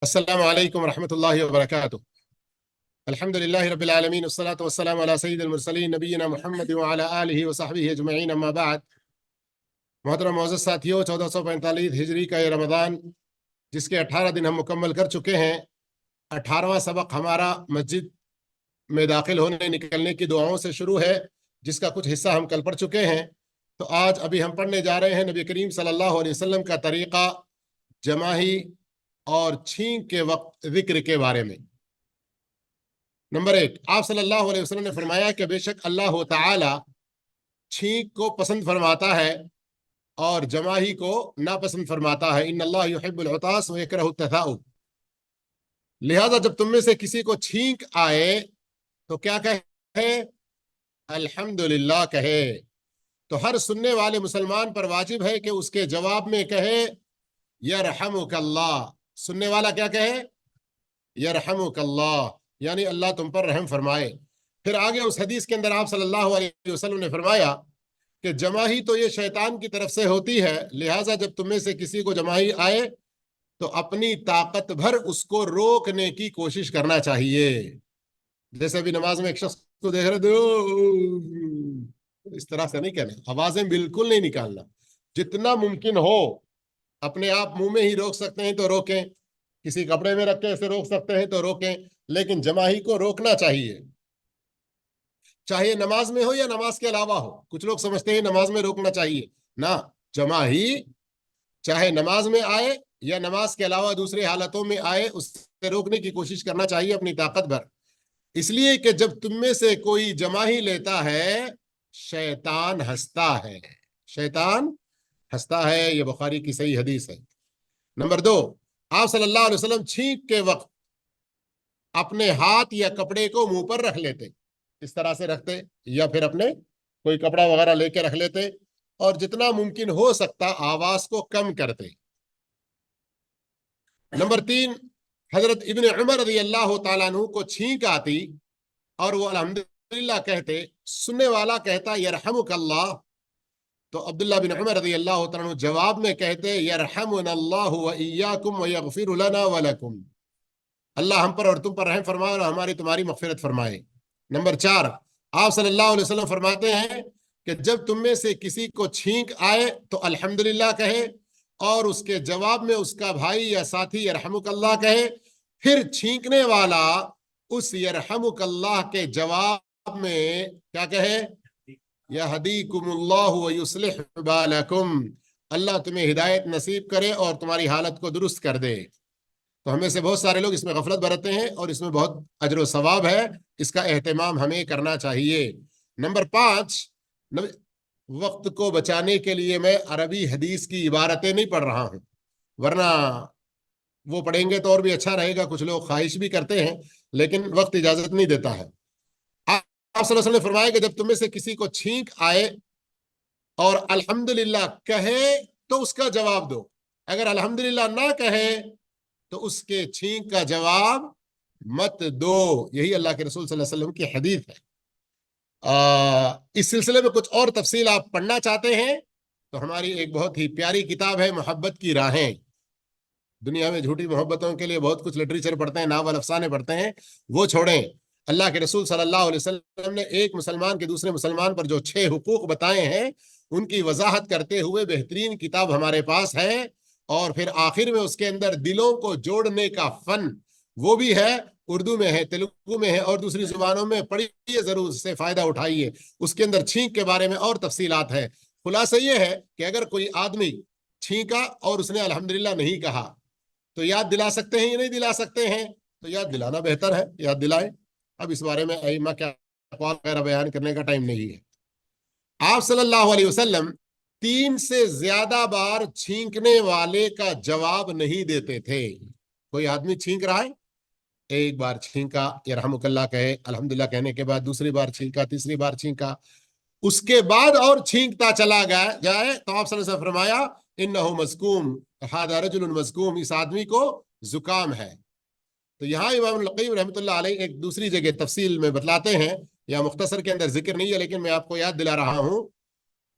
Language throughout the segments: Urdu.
السلام علیکم ورحمۃ اللہ وبرکاتہ۔ الحمد للہ رب العالمین والصلاة والسلام علی سید المرسلین نبینا محمد وعلی آلہ وصحبہ اجمعین، اما بعد۔ محترم معزز ساتھیوں، 1445 ہجری کا یہ رمضان جس کے 18 دن ہم مکمل کر چکے ہیں، 18واں سبق ہمارا مسجد میں داخل ہونے نکلنے کی دعاؤں سے شروع ہے، جس کا کچھ حصہ ہم کل پڑھ چکے ہیں۔ تو آج ابھی ہم پڑھنے جا رہے ہیں نبی کریم صلی اللہ علیہ وسلم کا طریقہ جماہی اور چھینک کے وقت ذکر کے بارے میں۔ نمبر 1، آپ صلی اللہ علیہ وسلم نے فرمایا کہ بے شک اللہ تعالی چھینک کو پسند فرماتا ہے اور جماہی کو ناپسند فرماتا ہے۔ ان اللہ یحب العطاس ویکرہ التثاؤب۔ لہذا جب تم میں سے کسی کو چھینک آئے تو کیا کہے؟ الحمدللہ کہے۔ تو ہر سننے والے مسلمان پر واجب ہے کہ اس کے جواب میں کہے یرحمک اللہ۔ سننے والا کیا کہے؟ یرحمک اللہ، یعنی اللہ تم پر رحم فرمائے۔ پھر آگے اس حدیث کے اندر آپ صلی اللہ علیہ وسلم نے فرمایا کہ جماہی تو یہ شیطان کی طرف سے ہوتی ہے، لہٰذا جب تم میں سے کسی کو جماہی آئے تو اپنی طاقت بھر اس کو روکنے کی کوشش کرنا چاہیے۔ جیسے ابھی نماز میں ایک شخص کو دیکھ رہے اس طرح سے نہیں کہنا، آوازیں بالکل نہیں نکالنا۔ جتنا ممکن ہو اپنے آپ منہ میں ہی روک سکتے ہیں تو روکیں، کسی کپڑے میں رکھ کے اسے روک سکتے ہیں تو روکیں، لیکن جماہی کو روکنا چاہیے، چاہے نماز میں ہو یا نماز کے علاوہ ہو۔ کچھ لوگ سمجھتے ہیں نماز میں روکنا چاہیے، نہ، جماہی چاہے نماز میں آئے یا نماز کے علاوہ دوسری حالتوں میں آئے، اس سے روکنے کی کوشش کرنا چاہیے اپنی طاقت بھر۔ اس لیے کہ جب تم میں سے کوئی جماہی لیتا ہے شیطان ہنستا ہے، شیطان ہنستا ہے۔ یہ بخاری کی صحیح حدیث ہے۔ نمبر 2، آپ صلی اللہ علیہ وسلم چھینک کے وقت اپنے ہاتھ یا کپڑے کو منہ پر رکھ لیتے، اس طرح سے رکھتے، یا پھر اپنے کوئی کپڑا وغیرہ لے کے رکھ لیتے، اور جتنا ممکن ہو سکتا آواز کو کم کرتے۔ نمبر 3، حضرت ابن عمر رضی اللہ تعالیٰ عنہ کو چھینک آتی اور وہ الحمدللہ کہتے، سننے والا کہتا یرحمک اللہ، تو عبداللہ بن عمر رضی اللہ تعالیٰ عنہ جواب میں کہتے یرحمنا اللہ وإیاکم ویغفر لنا ولکم۔ اللہ ہم پر اور تم پر رحم فرمائے اور ہماری تمہاری مغفرت فرمائے۔ نمبر 4، آپ صلی اللہ علیہ وسلم فرماتے ہیں کہ جب تم میں سے کسی کو چھینک آئے تو الحمدللہ کہے، اور اس کے جواب میں اس کا بھائی یا ساتھی یرحمک اللہ کہے۔ پھر چھینکنے والا اس یرحمک اللہ کے جواب میں کیا کہے؟ یہدیکم اللہ ویصلح بالکم، اللہ تمہیں ہدایت نصیب کرے اور تمہاری حالت کو درست کر دے۔ تو ہمیں سے بہت سارے لوگ اس میں غفلت برتتے ہیں اور اس میں بہت اجر و ثواب ہے، اس کا اہتمام ہمیں کرنا چاہیے۔ نمبر 5، وقت کو بچانے کے لیے میں عربی حدیث کی عبارتیں نہیں پڑھ رہا ہوں، ورنہ وہ پڑھیں گے تو اور بھی اچھا رہے گا۔ کچھ لوگ خواہش بھی کرتے ہیں لیکن وقت اجازت نہیں دیتا ہے۔ آپ صلی اللہ علیہ وسلم نے فرمایا کہ جب تم میں سے کسی کو چھینک آئے اور الحمدللہ کہے تو اس کا جواب دو، اگر الحمدللہ نہ کہے تو اس کے چھینک کا جواب مت دو۔ یہی اللہ کے رسول صلی اللہ علیہ وسلم کی حدیث ہے۔ اس سلسلے میں کچھ اور تفصیل آپ پڑھنا چاہتے ہیں تو ہماری ایک بہت ہی پیاری کتاب ہے محبت کی راہیں۔ دنیا میں جھوٹی محبتوں کے لیے بہت کچھ لٹریچر پڑھتے ہیں، ناول افسانے پڑھتے ہیں، وہ چھوڑیں۔ اللہ کے رسول صلی اللہ علیہ وسلم نے ایک مسلمان کے دوسرے مسلمان پر جو 6 حقوق بتائے ہیں ان کی وضاحت کرتے ہوئے بہترین کتاب ہمارے پاس ہے، اور پھر آخر میں اس کے اندر دلوں کو جوڑنے کا فن وہ بھی ہے، اردو میں ہے، تیلگو میں ہے اور دوسری زبانوں میں، پڑھیے ضرور، اس سے فائدہ اٹھائیے۔ اس کے اندر چھینک کے بارے میں اور تفصیلات ہے۔ خلاصہ یہ ہے کہ اگر کوئی آدمی چھینکا اور اس نے الحمدللہ نہیں کہا تو یاد دلا سکتے ہیں یا نہیں دلا سکتے ہیں؟ تو یاد دلانا بہتر ہے، یاد دلائیں۔ اب اس بارے میں ائمہ کے اقوال وغیرہ بیان کرنے کا ٹائم نہیں ہے۔ آپ صلی اللہ علیہ وسلم 3 سے زیادہ بار چھینکنے والے کا جواب نہیں دیتے تھے۔ کوئی آدمی چھینک رہا ہے، ایک بار چھینکا، یرحمک اللہ کہے، الحمدللہ کہنے کے بعد دوسری بار چھینکا، تیسری بار چھینکا، اس کے بعد اور چھینکتا چلا جائے تو آپ صلی اللہ علیہ وسلم فرمایا انہ مزکوم، ھذا رجل مزکوم، اس آدمی کو زکام ہے۔ تو یہاں امام القیم رحمۃ اللہ علیہ ایک دوسری جگہ تفصیل میں بتلاتے ہیں، یا مختصر کے اندر ذکر نہیں ہے لیکن میں آپ کو یاد دلا رہا ہوں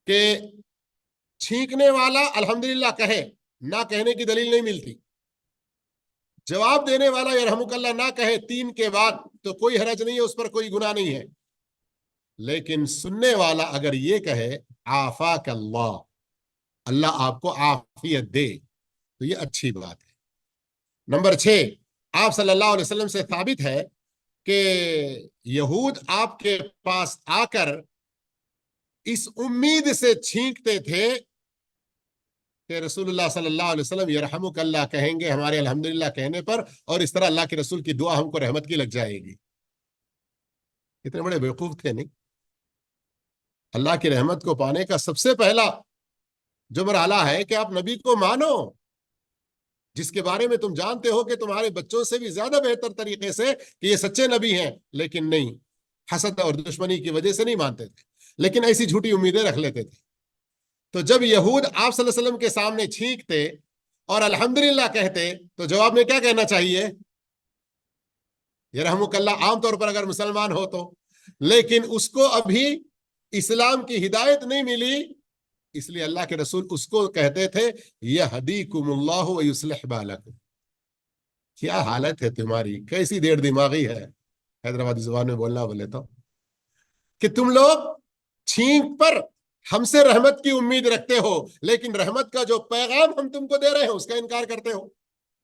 کہ چھینکنے والا الحمدللہ کہے، نہ کہنے کی دلیل نہیں ملتی۔ جواب دینے والا یرحمک اللہ نہ کہے 3 کے بعد تو کوئی حرج نہیں ہے، اس پر کوئی گناہ نہیں ہے، لیکن سننے والا اگر یہ کہے عافاک اللہ، اللہ آپ کو عافیت دے، تو یہ اچھی بات ہے۔ نمبر 6، آپ صلی اللہ علیہ وسلم سے ثابت ہے کہ یہود آپ کے پاس آ کر اس امید سے چھینکتے تھے کہ رسول اللہ صلی اللہ علیہ وسلم یرحمک اللہ کہیں گے ہمارے الحمدللہ کہنے پر، اور اس طرح اللہ کے رسول کی دعا ہم کو رحمت کی لگ جائے گی۔ کتنے بڑے بیوقوف تھے نہیں؟ اللہ کی رحمت کو پانے کا سب سے پہلا جو مرحلہ ہے کہ آپ نبی کو مانو، جس کے بارے میں تم جانتے ہو کہ تمہارے بچوں سے بھی زیادہ بہتر طریقے سے کہ یہ سچے نبی ہیں، لیکن نہیں، حسد اور دشمنی کی وجہ سے نہیں مانتے تھے، لیکن ایسی جھوٹی امیدیں رکھ لیتے تھے۔ تو جب یہود آپ صلی اللہ علیہ وسلم کے سامنے چھینکتے اور الحمدللہ کہتے تو جواب میں کیا کہنا چاہیے؟ یرحمک اللہ عام طور پر اگر مسلمان ہو تو، لیکن اس کو ابھی اسلام کی ہدایت نہیں ملی، اس لیے اللہ کے رسول اس کو کہتے تھے یہدیکم اللہ ویصلح بالکم۔ کیا حالت ہے تمہاری، کیسی دیر دماغی ہے، حیدرآبادی زبان میں بولنا بولے تو، کہ تم لوگ چھینک پر ہم سے رحمت کی امید رکھتے ہو، لیکن رحمت کا جو پیغام ہم تم کو دے رہے ہیں اس کا انکار کرتے ہو۔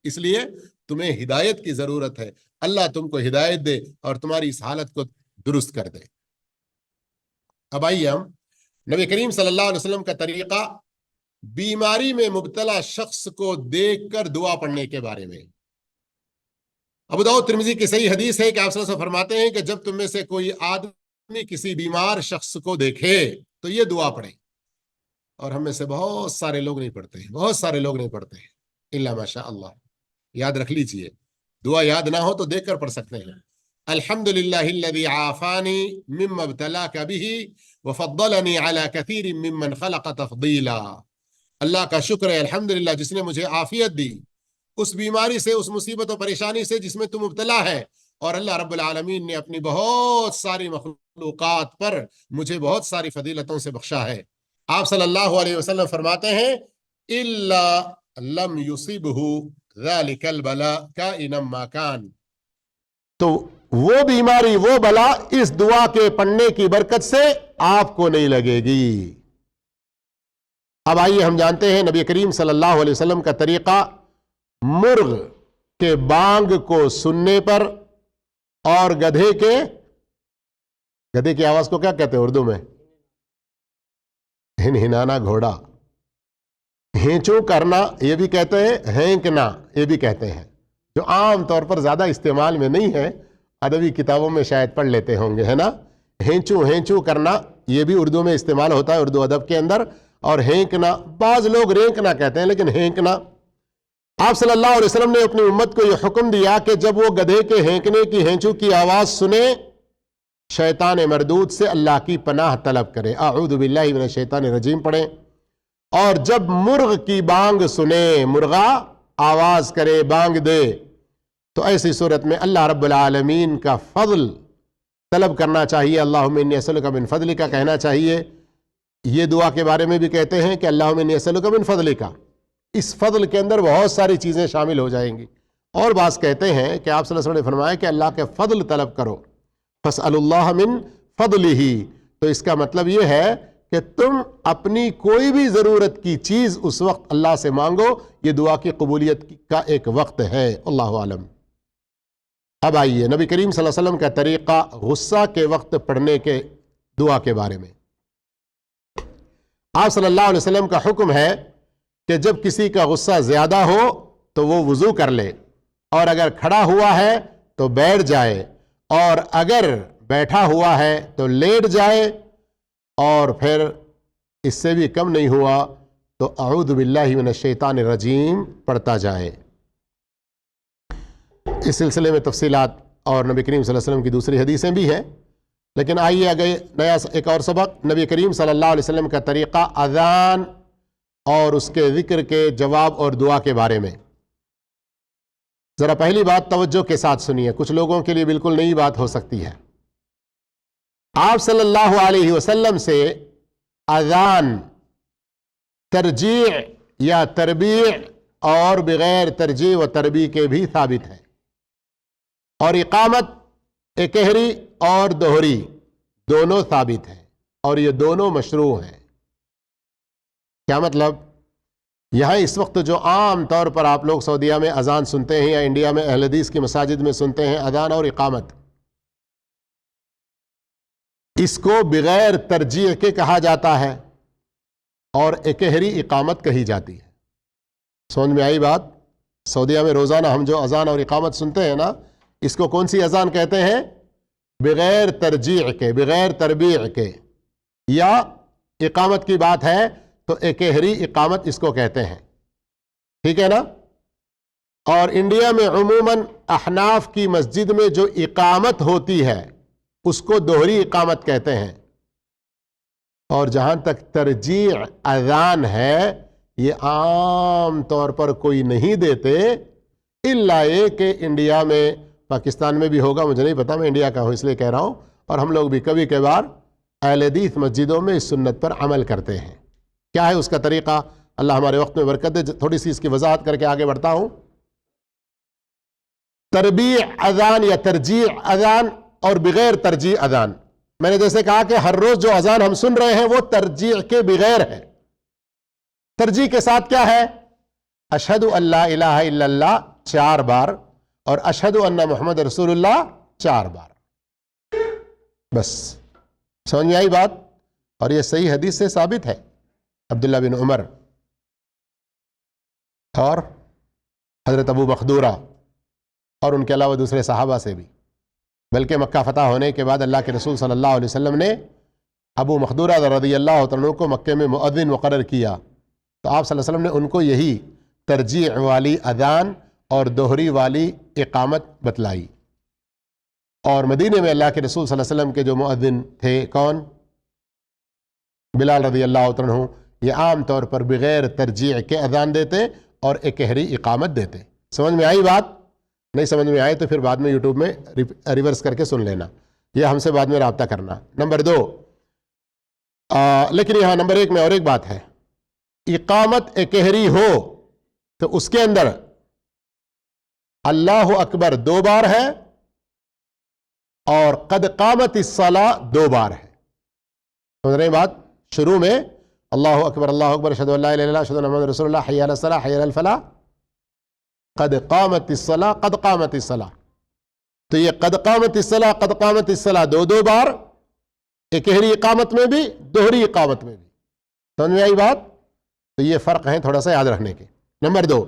اس لیے تمہیں ہدایت کی ضرورت ہے، اللہ تم کو ہدایت دے اور تمہاری اس حالت کو درست کر دے۔ اب آئیے ہم نبی کریم صلی اللہ علیہ وسلم کا طریقہ بیماری میں مبتلا شخص کو دیکھ کر دعا پڑھنے کے بارے میں۔ ابو داؤد ترمذی کی صحیح حدیث ہے کہ آپ صلی اللہ علیہ وسلم فرماتے ہیں کہ جب تم میں سے کوئی آدمی کسی بیمار شخص کو دیکھے تو یہ دعا پڑھے، اور ہم میں سے بہت سارے لوگ نہیں پڑھتے ہیں، بہت سارے لوگ نہیں پڑھتے ہیں، الا ماشاء اللہ۔ یاد رکھ لیجئے، دعا یاد نہ ہو تو دیکھ کر پڑھ سکتے ہیں۔ الحمدللہ الذی عافانی مما ابتلاک بہ وفضلنی علی کثیر ممن خلق تفضیلا۔ اللہ کا شکر ہے الحمدللہ جس نے مجھے عافیت دی اس بیماری سے، اس مصیبت و پریشانی سے جس میں تم مبتلا ہے، اور اللہ رب العالمین نے اپنی بہت ساری مخلوقات پر مجھے بہت ساری فضیلتوں سے بخشا ہے۔ آپ صلی اللہ علیہ وسلم فرماتے ہیں الا لم یصبہ ذلک البلاء کائنا ما کان، تو وہ بیماری، وہ بلا اس دعا کے پڑھنے کی برکت سے آپ کو نہیں لگے گی۔ اب آئیے ہم جانتے ہیں نبی کریم صلی اللہ علیہ وسلم کا طریقہ مرغ کے بانگ کو سننے پر اور گدھے کی آواز کو کیا کہتے ہیں اردو میں؟ ہنہنانا گھوڑا، ہینچو کرنا یہ بھی کہتے ہیں، ہینکنا یہ بھی کہتے ہیں، جو عام طور پر زیادہ استعمال میں نہیں ہے، ادبی کتابوں میں شاید پڑھ لیتے ہوں گے، ہے نا؟ ہینچو کرنا یہ بھی اردو میں استعمال ہوتا ہے، اردو ادب کے اندر، اور ہینکنا بعض لوگ رینکنا کہتے ہیں، لیکن ہینکنا۔ آپ صلی اللہ علیہ وسلم نے اپنی امت کو یہ حکم دیا کہ جب وہ گدھے کے ہینکنے کی، ہینچو کی آواز سنے، شیطان مردود سے اللہ کی پناہ طلب کرے، اعوذ باللہ من الشیطان الرجیم پڑھیں، اور جب مرغ کی بانگ سنے، مرغا آواز کرے، بانگ دے، تو ایسی صورت میں اللہ رب العالمین کا فضل طلب کرنا چاہیے، اللہم انی اسألک من فضلک کہنا چاہیے۔ یہ دعا کے بارے میں بھی کہتے ہیں کہ اللہم انی اسألک من فضلک، اس فضل کے اندر بہت ساری چیزیں شامل ہو جائیں گی، اور بعض کہتے ہیں کہ آپ صلی اللہ علیہ وسلم نے فرمایا کہ اللہ کے فضل طلب کرو، فاسألوا اللہ من فضلہ، تو اس کا مطلب یہ ہے کہ تم اپنی کوئی بھی ضرورت کی چیز اس وقت اللہ سے مانگو، یہ دعا کی قبولیت کا ایک وقت ہے، اللہ عالم۔ اب آئیے نبی کریم صلی اللہ علیہ وسلم کا طریقہ غصہ کے وقت پڑھنے کے دعا کے بارے میں۔ آپ صلی اللہ علیہ وسلم کا حکم ہے کہ جب کسی کا غصہ زیادہ ہو تو وہ وضو کر لے، اور اگر کھڑا ہوا ہے تو بیٹھ جائے، اور اگر بیٹھا ہوا ہے تو لیٹ جائے، اور پھر اس سے بھی کم نہیں ہوا تو اعوذ باللہ من الشیطان الرجیم پڑھتا جائے۔ اس سلسلے میں تفصیلات اور نبی کریم صلی اللہ علیہ وسلم کی دوسری حدیثیں بھی ہیں، لیکن آئیے آگے نیا ایک اور سبق، نبی کریم صلی اللہ علیہ وسلم کا طریقہ اذان اور اس کے ذکر کے جواب اور دعا کے بارے میں۔ ذرا پہلی بات توجہ کے ساتھ سنیے، کچھ لوگوں کے لیے بالکل نئی بات ہو سکتی ہے۔ آپ صلی اللہ علیہ وسلم سے اذان، ترجیع یا تربیع اور بغیر ترجیح و تربیع کے بھی ثابت ہے، اور اقامت اکہری اور دوہری دونوں ثابت ہیں، اور یہ دونوں مشروع ہیں۔ کیا مطلب؟ یہاں اس وقت جو عام طور پر آپ لوگ سعودیہ میں اذان سنتے ہیں یا انڈیا میں اہل حدیث کی مساجد میں سنتے ہیں اذان اور اقامت، اس کو بغیر ترجیح کے کہا جاتا ہے اور اکہری اقامت کہی جاتی ہے۔ سمجھ میں آئی بات؟ سعودیہ میں روزانہ ہم جو اذان اور اقامت سنتے ہیں نا، اس کو کون سی اذان کہتے ہیں؟ بغیر ترجیح کے، بغیر تربیع کے، یا اقامت کی بات ہے تو اکہری اقامت اس کو کہتے ہیں، ٹھیک ہے نا؟ اور انڈیا میں عموماً احناف کی مسجد میں جو اقامت ہوتی ہے اس کو دوہری اقامت کہتے ہیں، اور جہاں تک ترجیح اذان ہے یہ عام طور پر کوئی نہیں دیتے، الا یہ کہ انڈیا میں، پاکستان میں بھی ہوگا مجھے نہیں پتا، میں انڈیا کا ہوں اس لیے کہہ رہا ہوں، اور ہم لوگ بھی کبھی کبھار اہل حدیث مسجدوں میں اس سنت پر عمل کرتے ہیں۔ کیا ہے اس کا طریقہ؟ اللہ ہمارے وقت میں برکت دے، تھوڑی سی اس کی وضاحت کر کے آگے بڑھتا ہوں۔ تربیع اذان یا ترجیح اذان اور بغیر ترجیح اذان، میں نے جیسے کہا کہ ہر روز جو اذان ہم سن رہے ہیں وہ ترجیح کے بغیر ہے۔ ترجیح کے ساتھ کیا ہے؟ اشہد ان لا الہ الا اللہ 4 بار اور اشہد ان محمد رسول اللہ 4 بار، بس۔ سمجھ میں آئی بات؟ اور یہ صحیح حدیث سے ثابت ہے، عبداللہ بن عمر اور حضرت ابو مخدورہ اور ان کے علاوہ دوسرے صحابہ سے بھی، بلکہ مکہ فتح ہونے کے بعد اللہ کے رسول صلی اللہ علیہ وسلم نے ابو مخدورہ رضی اللہ عنہ کو مکے میں مؤذن مقرر کیا، تو آپ صلی اللہ علیہ وسلم نے ان کو یہی ترجیح والی اذان اور دوہری والی اقامت بتلائی۔ اور مدینے میں اللہ کے رسول صلی اللہ علیہ وسلم کے جو مؤذن تھے، کون؟ بلال رضی اللہ عنہ، یہ عام طور پر بغیر ترجیح کے اذان دیتے اور اکہری اقامت دیتے۔ سمجھ میں آئی بات؟ نہیں سمجھ میں آئے تو پھر بعد میں یوٹیوب میں ریورس کر کے سن لینا، یہ ہم سے بعد میں رابطہ کرنا۔ نمبر 2، لیکن یہاں نمبر 1 میں اور ایک بات ہے، اقامت اکہری ہو تو اس کے اندر اللہ اکبر 2 بار ہے اور قد قامت الصلاۃ 2 بار ہے۔ سمجھ رہے ہیں بات؟ شروع میں اللہ اکبر اشہد ان لا الہ الا اللہ اشہد ان محمد رسول اللہ، حی علی الصلاۃ حی علی الفلاح، قد قامت الصلاۃ قد قامت الصلاۃ، تو یہ قد قامت الصلاۃ قد قامت الصلاۃ 2 بار، اکہری اقامت میں بھی دوہری اقامت میں بھی۔ سمجھ میں آئی بات؟ تو یہ فرق ہیں تھوڑا سا یاد رکھنے کے۔ نمبر 2،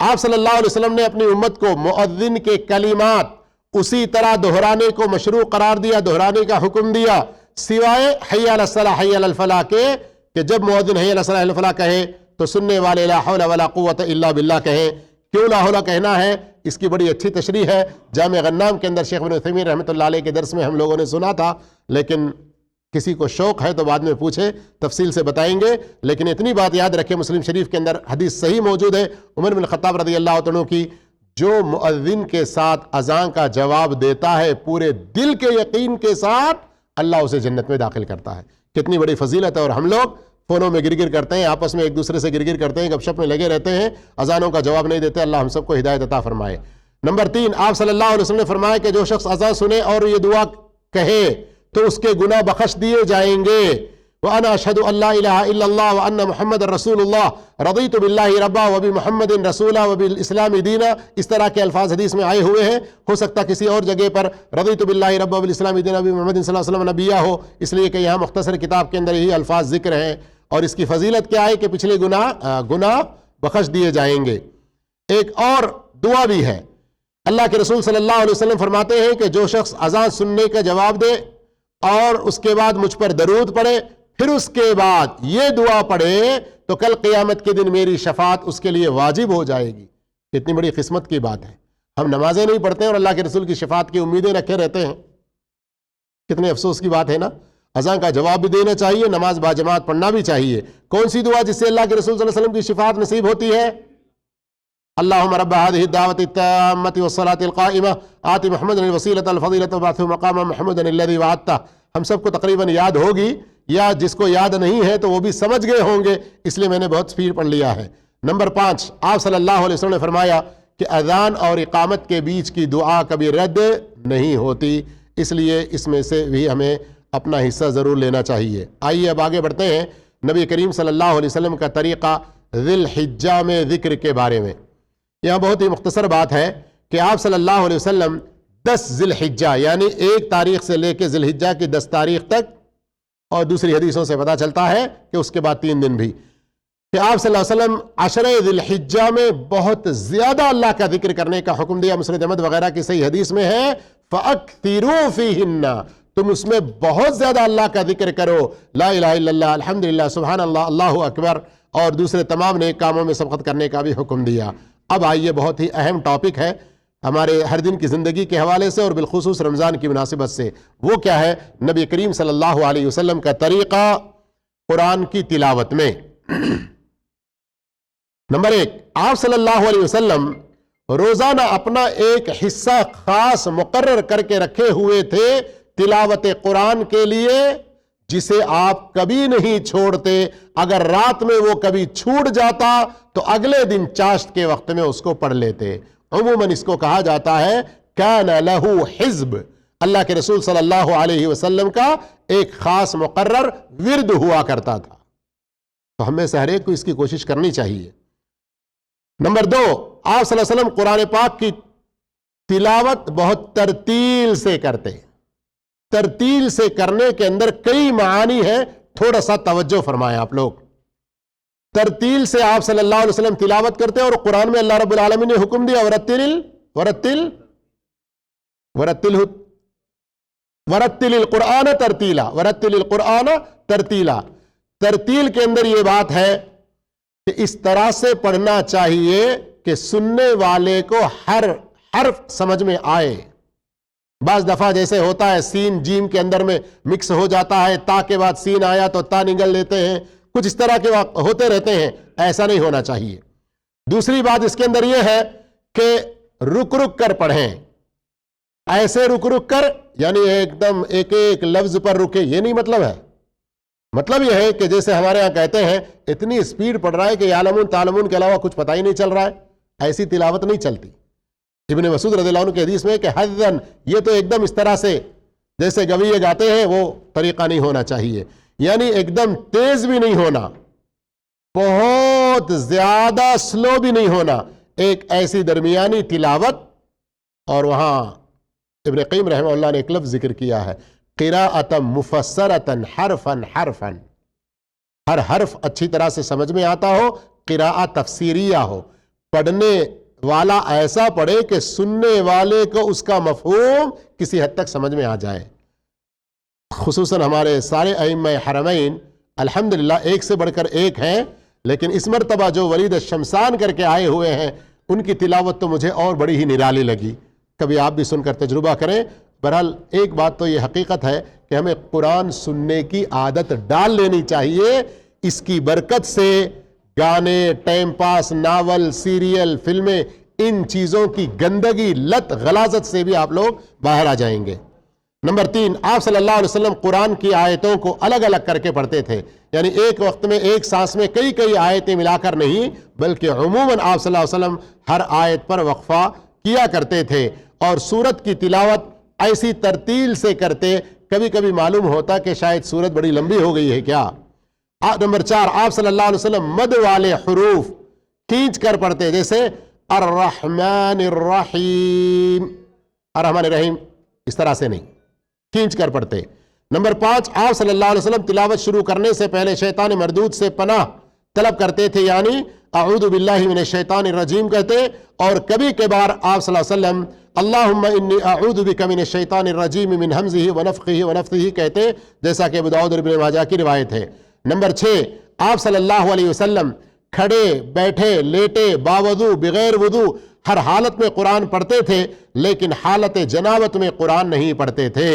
آپ صلی اللہ علیہ وسلم نے اپنی امت کو مؤذن کے کلمات اسی طرح دہرانے کو مشروع قرار دیا، دہرانے کا حکم دیا، سوائے حی علی الصلاۃ حی علی الفلاح کے، کہ جب مؤذن حی علی الصلاۃ حی علی الفلاح کہے تو سننے والے لا حول ولا قوت الا باللہ کہیں۔ کیوں لا حول کہنا ہے؟ اس کی بڑی اچھی تشریح ہے، جامع غنام کے اندر شیخ ابن عثیمین رحمۃ اللہ علیہ کے درس میں ہم لوگوں نے سنا تھا، لیکن کسی کو شوق ہے تو بعد میں پوچھے، تفصیل سے بتائیں گے۔ لیکن اتنی بات یاد رکھیں، مسلم شریف کے اندر حدیث صحیح موجود ہے عمر بن الخطاب رضی اللہ عنہ کی، جو مؤذن کے ساتھ اذان کا جواب دیتا ہے پورے دل کے یقین کے ساتھ، اللہ اسے جنت میں داخل کرتا ہے۔ کتنی بڑی فضیلت ہے۔ اور ہم لوگ فونوں میں گر کرتے ہیں، آپس میں ایک دوسرے سے گر کرتے ہیں، گپ شپ میں لگے رہتے ہیں، اذانوں کا جواب نہیں دیتے۔ اللہ ہم سب کو ہدایت عطا فرمائے۔ نمبر 3، آپ صلی اللہ علیہ وسلم نے فرمایا کہ جو شخص اذان سنے اور یہ دعا کہے تو اس کے گناہ بخش دیے جائیں گے۔ وَأَنَا أَشْهَدُ أَن لَا إِلَهَ إِلَّا اللَّهُ وَأَنَّ مُحَمَّدًا رَسُولُ اللَّهِ رَضِيتُ بِاللَّهِ رَبًّا وَبِمُحَمَّدٍ رَسُولًا وَبِالْإِسْلَامِ دِينًا، اس طرح کے الفاظ حدیث میں آئے ہوئے ہیں۔ ہو سکتا کسی اور جگہ پر رضیت باللہ ربا وبالاسلام دینا وبمحمد صلی اللہ علیہ وسلم نبیہ ہو، اس لیے کہ یہاں مختصر کتاب کے اندر یہی الفاظ ذکر ہیں۔ اور اس کی فضیلت کیا ہے کہ پچھلے گناہ بخش دیے جائیں گے۔ ایک اور دعا بھی ہے، اللہ کے رسول صلی اللہ علیہ وسلم فرماتے ہیں کہ جو شخص اذان سننے کا جواب دے اور اس کے بعد مجھ پر درود پڑھے، پھر اس کے بعد یہ دعا پڑھے تو کل قیامت کے دن میری شفاعت اس کے لیے واجب ہو جائے گی۔ کتنی بڑی قسمت کی بات ہے۔ ہم نمازیں نہیں پڑھتے ہیں اور اللہ کے رسول کی شفاعت کی امیدیں رکھے رہتے ہیں، کتنے افسوس کی بات ہے نا۔ اذان کا جواب بھی دینا چاہیے، نماز باجماعت پڑھنا بھی چاہیے۔ کون سی دعا جس سے اللہ کے رسول صلی اللہ علیہ وسلم کی شفاعت نصیب ہوتی ہے؟ اللہم رب هذه الدعوة التامة والصلاة القائمة آت محمد الوسیلۃ الفضیلۃ وبعثہ مقاما محمودا الذی وعدتہ۔ ہم سب کو تقریباً یاد ہوگی، یا جس کو یاد نہیں ہے تو وہ بھی سمجھ گئے ہوں گے، اس لیے میں نے بہت سپیڈ پڑھ لیا ہے۔ نمبر 5، آپ صلی اللہ علیہ وسلم نے فرمایا کہ اذان اور اقامت کے بیچ کی دعا کبھی رد نہیں ہوتی، اس لیے اس میں سے بھی ہمیں اپنا حصہ ضرور لینا چاہیے۔ آئیے اب آگے بڑھتے ہیں نبی کریم صلی اللہ علیہ وسلم کا طریقہ ذی الحجہ میں ذکر کے بارے میں۔ یہاں بہت ہی مختصر بات ہے کہ آپ صلی اللہ علیہ وسلم 10 ذی الحجہ یعنی 1 تاریخ سے لے کے ذی الحجہ کی 10 تاریخ تک، اور دوسری حدیثوں سے پتہ چلتا ہے کہ اس کے بعد 3 دن بھی، کہ آپ صلی اللہ علیہ وسلم عشرہ ذی الحجہ میں بہت زیادہ اللہ کا ذکر کرنے کا حکم دیا۔ مسند احمد وغیرہ کی صحیح حدیث میں ہے فَأَكْثِرُوا فِيهِنَّ، تم اس میں بہت زیادہ اللہ کا ذکر کرو، لا الہ الا اللہ، الحمدللہ، سبحان اللہ، اللہ اکبر، اور دوسرے تمام نیک کاموں میں سبقت کرنے کا بھی حکم دیا۔ اب آئیے بہت ہی اہم ٹاپک ہے ہمارے ہر دن کی زندگی کے حوالے سے اور بالخصوص رمضان کی مناسبت سے، وہ کیا ہے؟ نبی کریم صلی اللہ علیہ وسلم کا طریقہ قرآن کی تلاوت میں۔ نمبر 1، آپ صلی اللہ علیہ وسلم روزانہ اپنا ایک حصہ خاص مقرر کر کے رکھے ہوئے تھے تلاوت قرآن کے لیے، جسے آپ کبھی نہیں چھوڑتے۔ اگر رات میں وہ کبھی چھوٹ جاتا تو اگلے دن چاشت کے وقت میں اس کو پڑھ لیتے۔ عموماً اس کو کہا جاتا ہے کان لہ حزب، اللہ کے رسول صلی اللہ علیہ وسلم کا ایک خاص مقرر ورد ہوا کرتا تھا، تو ہمیں سے ہر ایک کو اس کی کوشش کرنی چاہیے۔ نمبر 2، آپ صلی اللہ علیہ وسلم قرآن پاک کی تلاوت بہت ترتیل سے کرتے۔ ترتیل سے کرنے کے اندر کئی معانی ہیں، تھوڑا سا توجہ فرمائیں آپ لوگ۔ ترتیل سے آپ صلی اللہ علیہ وسلم تلاوت کرتے اور قرآن میں اللہ رب العالمین نے حکم دیا ورتل القرآن ترتیلا، ورتل القرآن ترتیلا۔ ترتیل کے اندر یہ بات ہے کہ اس طرح سے پڑھنا چاہیے کہ سننے والے کو ہر حرف سمجھ میں آئے۔ بعض دفعہ جیسے ہوتا ہے سین جیم کے اندر میں مکس ہو جاتا ہے، تا کے بعد سین آیا تو تا نگل لیتے ہیں، کچھ اس طرح کے ہوتے رہتے ہیں، ایسا نہیں ہونا چاہیے۔ دوسری بات اس کے اندر یہ ہے کہ رک رک کر پڑھیں، ایسے رک رک کر یعنی ایک دم ایک ایک لفظ پر رکے، یہ نہیں مطلب ہے۔ مطلب یہ ہے کہ جیسے ہمارے ہاں کہتے ہیں اتنی سپیڈ پڑھ رہا ہے کہ یعلمون تعلمون کے علاوہ کچھ پتہ ہی نہیں چل رہا ہے، ایسی تلاوت نہیں چلتی۔ ابن مسعود رضی اللہ عنہ کے حدیث میں کہ حذن، یہ تو ایک دم اس طرح سے جیسے گویے گاتے ہیں وہ طریقہ نہیں ہونا چاہیے، یعنی ایک دم تیز بھی نہیں ہونا، بہت زیادہ سلو بھی نہیں ہونا، ایک ایسی درمیانی تلاوت۔ اور وہاں ابن قیم رحمہ اللہ نے ایک لفظ ذکر کیا ہے قراءۃ مفسرۃ حرفا حرفا، ہر حرف اچھی طرح سے سمجھ میں آتا ہو، قراءۃ تفسیریہ ہو، پڑھنے والا ایسا پڑھے کہ سننے والے کو اس کا مفہوم کسی حد تک سمجھ میں آ جائے۔ خصوصاً ہمارے سارے ائمہ حرمین الحمدللہ ایک سے بڑھ کر ایک ہیں، لیکن اس مرتبہ جو ولید الشمسان کر کے آئے ہوئے ہیں ان کی تلاوت تو مجھے اور بڑی ہی نرالی لگی، کبھی آپ بھی سن کر تجربہ کریں۔ بہرحال ایک بات تو یہ حقیقت ہے کہ ہمیں قرآن سننے کی عادت ڈال لینی چاہیے، اس کی برکت سے گانے، ٹائم پاس، ناول، سیریل، فلمیں، ان چیزوں کی گندگی، لت، غلاظت سے بھی آپ لوگ باہر آ جائیں گے۔ نمبر 3، آپ صلی اللہ علیہ وسلم قرآن کی آیتوں کو الگ الگ کر کے پڑھتے تھے، یعنی ایک وقت میں ایک سانس میں کئی آیتیں ملا کر نہیں، بلکہ عموماً آپ صلی اللہ علیہ وسلم ہر آیت پر وقفہ کیا کرتے تھے، اور سورت کی تلاوت ایسی ترتیل سے کرتے، کبھی کبھی معلوم ہوتا کہ شاید سورت بڑی لمبی ہو گئی ہے کیا۔ نمبر 4، آپ صلی اللہ علیہ وسلم مد والے حروف کھینچ کر پڑھتے، جیسے الرحمن الرحیم، الرحمن الرحیم، اس طرح سے نہیں، کھینچ کر پڑھتے۔ نمبر 5، آپ صلی اللہ علیہ وسلم تلاوت شروع کرنے سے پہلے شیطان مردود سے پناہ طلب کرتے تھے، یعنی اعوذ باللہ من الشیطان الرجیم کہتے، اور کبھی کبھار آپ صلی اللہ علیہ وسلم اللہم انی اعوذ بک من الشیطان الرجیم من حمزہ ونفخہ ونفثہ کہتے، جیسا کہ ابو داؤد اور ابن ماجہ کی روایت ہے۔ نمبر 6، آپ صلی اللہ علیہ وسلم کھڑے، بیٹھے، لیٹے، باوضو، بغیر وضو، ہر حالت میں قرآن پڑھتے تھے، لیکن حالت جنابت میں قرآن نہیں پڑھتے تھے۔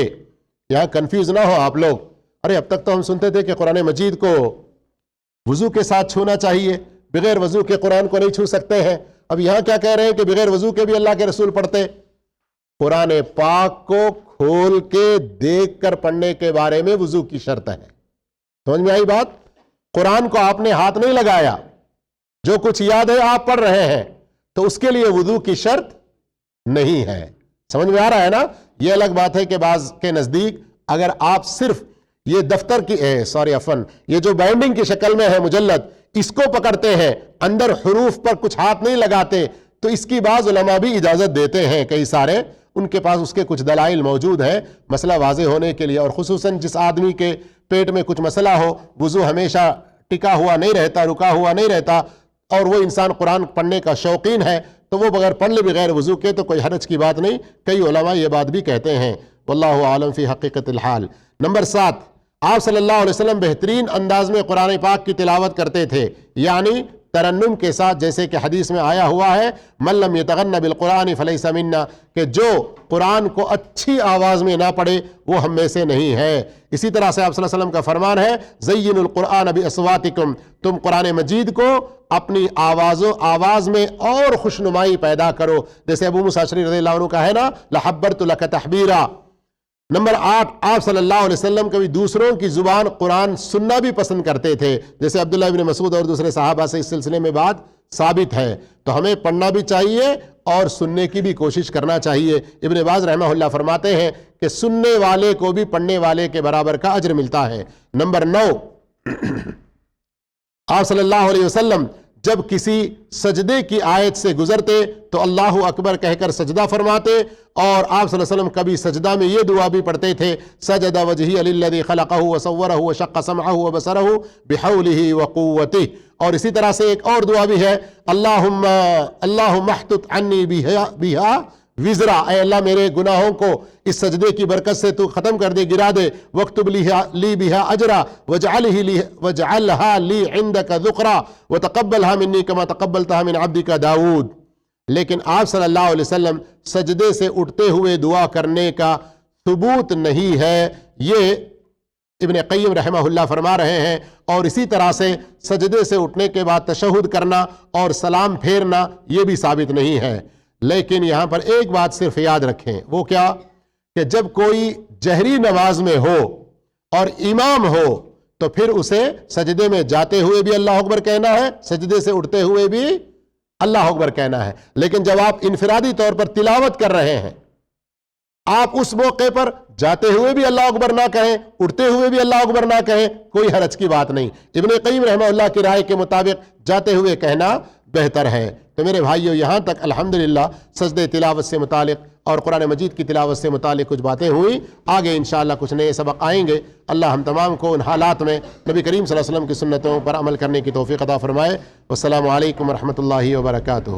یہاں کنفیوز نہ ہو آپ لوگ، ارے اب تک تو ہم سنتے تھے کہ قرآن مجید کو وضو کے ساتھ چھونا چاہیے، بغیر وضو کے قرآن کو نہیں چھو سکتے ہیں، اب یہاں کیا کہہ رہے ہیں کہ بغیر وضو کے بھی اللہ کے رسول پڑھتے۔ قرآن پاک کو کھول کے دیکھ کر پڑھنے کے بارے میں وضو کی شرط ہے، سمجھ میں آئی بات؟ قرآن کو آپ نے ہاتھ نہیں لگایا، جو کچھ یاد ہے آپ پڑھ رہے ہیں تو اس کے لیے وضو کی شرط نہیں ہے. سمجھ میں آ رہا ہے نا؟ یہ الگ بات ہے کہ بعض کے نزدیک اگر آپ صرف یہ دفتر کی یہ جو بائنڈنگ کی شکل میں ہے مجلد، اس کو پکڑتے ہیں، اندر حروف پر کچھ ہاتھ نہیں لگاتے، تو اس کی بعض علماء بھی اجازت دیتے ہیں. کئی سارے ان کے پاس اس کے کچھ دلائل موجود ہیں مسئلہ واضح ہونے کے لیے. اور خصوصاً جس آدمی کے پیٹ میں کچھ مسئلہ ہو، وضو ہمیشہ ٹکا ہوا نہیں رہتا، رکا ہوا نہیں رہتا، اور وہ انسان قرآن پڑھنے کا شوقین ہے، تو وہ بغیر پڑھ لے بغیر وضو کے تو کوئی حرج کی بات نہیں. کئی علماء یہ بات بھی کہتے ہیں. واللہ عالم فی حقیقت الحال. نمبر 7، آپ صلی اللہ علیہ وسلم بہترین انداز میں قرآن پاک کی تلاوت کرتے تھے، یعنی ترنم کے ساتھ، جیسے کہ حدیث میں آیا ہوا ہے من لم یتغن بالقرآن فلیس منا، کہ جو قرآن کو اچھی آواز میں نہ پڑھے وہ ہم میں سے نہیں ہے. اسی طرح سے آپ صلی اللہ علیہ وسلم کا فرمان ہے زین القرآن باصواتکم، تم قرآن مجید کو اپنی آواز میں اور خوشنمائی پیدا کرو، جیسے ابو موسیٰ اشعری رضی اللہ عنہ کا ہے نا لحبرت لک تحبیرا. نمبر 8، آپ صلی اللہ علیہ وسلم کبھی دوسروں کی زبان قرآن سننا بھی پسند کرتے تھے، جیسے عبداللہ ابن مسعود اور دوسرے صحابہ سے اس سلسلے میں بات ثابت ہے. تو ہمیں پڑھنا بھی چاہیے اور سننے کی بھی کوشش کرنا چاہیے. ابن باز رحمہ اللہ فرماتے ہیں کہ سننے والے کو بھی پڑھنے والے کے برابر کا اجر ملتا ہے. نمبر 9، آپ صلی اللہ علیہ وسلم جب کسی سجدے کی آیت سے گزرتے تو اللہ اکبر کہہ کر سجدہ فرماتے، اور آپ صلی اللہ علیہ وسلم کبھی سجدہ میں یہ دعا بھی پڑھتے تھے سجد وجہی للذی خلقہ وصورہ وشق سمعہ وبصرہ بحولہ وقوتہ. اور اسی طرح سے ایک اور دعا بھی ہے اللہم احطط عنی بہا وزرا، اے اللہ میرے گناہوں کو اس سجدے کی برکت سے تو ختم کر دے، گرا دے. وَاكْتُبْ لی بہا اجرا وَاجْعَلْہا لی عندک ذکرا وتقبلها منی کما تقبلتها من عبدک داود. لیکن آپ صلی اللہ علیہ وسلم سجدے سے اٹھتے ہوئے دعا کرنے کا ثبوت نہیں ہے، یہ ابن قیم رحمہ اللہ فرما رہے ہیں. اور اسی طرح سے سجدے سے اٹھنے کے بعد تشہد کرنا اور سلام پھیرنا یہ بھی ثابت نہیں ہے. لیکن یہاں پر ایک بات صرف یاد رکھیں، وہ کیا کہ جب کوئی جہری نماز میں ہو اور امام ہو تو پھر اسے سجدے میں جاتے ہوئے بھی اللہ اکبر کہنا ہے، سجدے سے اٹھتے ہوئے بھی اللہ اکبر کہنا ہے. لیکن جب آپ انفرادی طور پر تلاوت کر رہے ہیں، آپ اس موقع پر جاتے ہوئے بھی اللہ اکبر نہ کہیں، اٹھتے ہوئے بھی اللہ اکبر نہ کہیں، کوئی حرج کی بات نہیں. ابن قیم رحمہ اللہ کی رائے کے مطابق جاتے ہوئے کہنا بہتر ہے. تو میرے بھائیو، یہاں تک الحمدللہ سجدے تلاوت سے متعلق اور قرآن مجید کی تلاوت سے متعلق کچھ باتیں ہوئی. آگے انشاءاللہ کچھ نئے سبق آئیں گے. اللہ ہم تمام کو ان حالات میں نبی کریم صلی اللہ علیہ وسلم کی سنتوں پر عمل کرنے کی توفیق عطا فرمائے. والسلام علیکم ورحمۃ اللہ وبرکاتہ.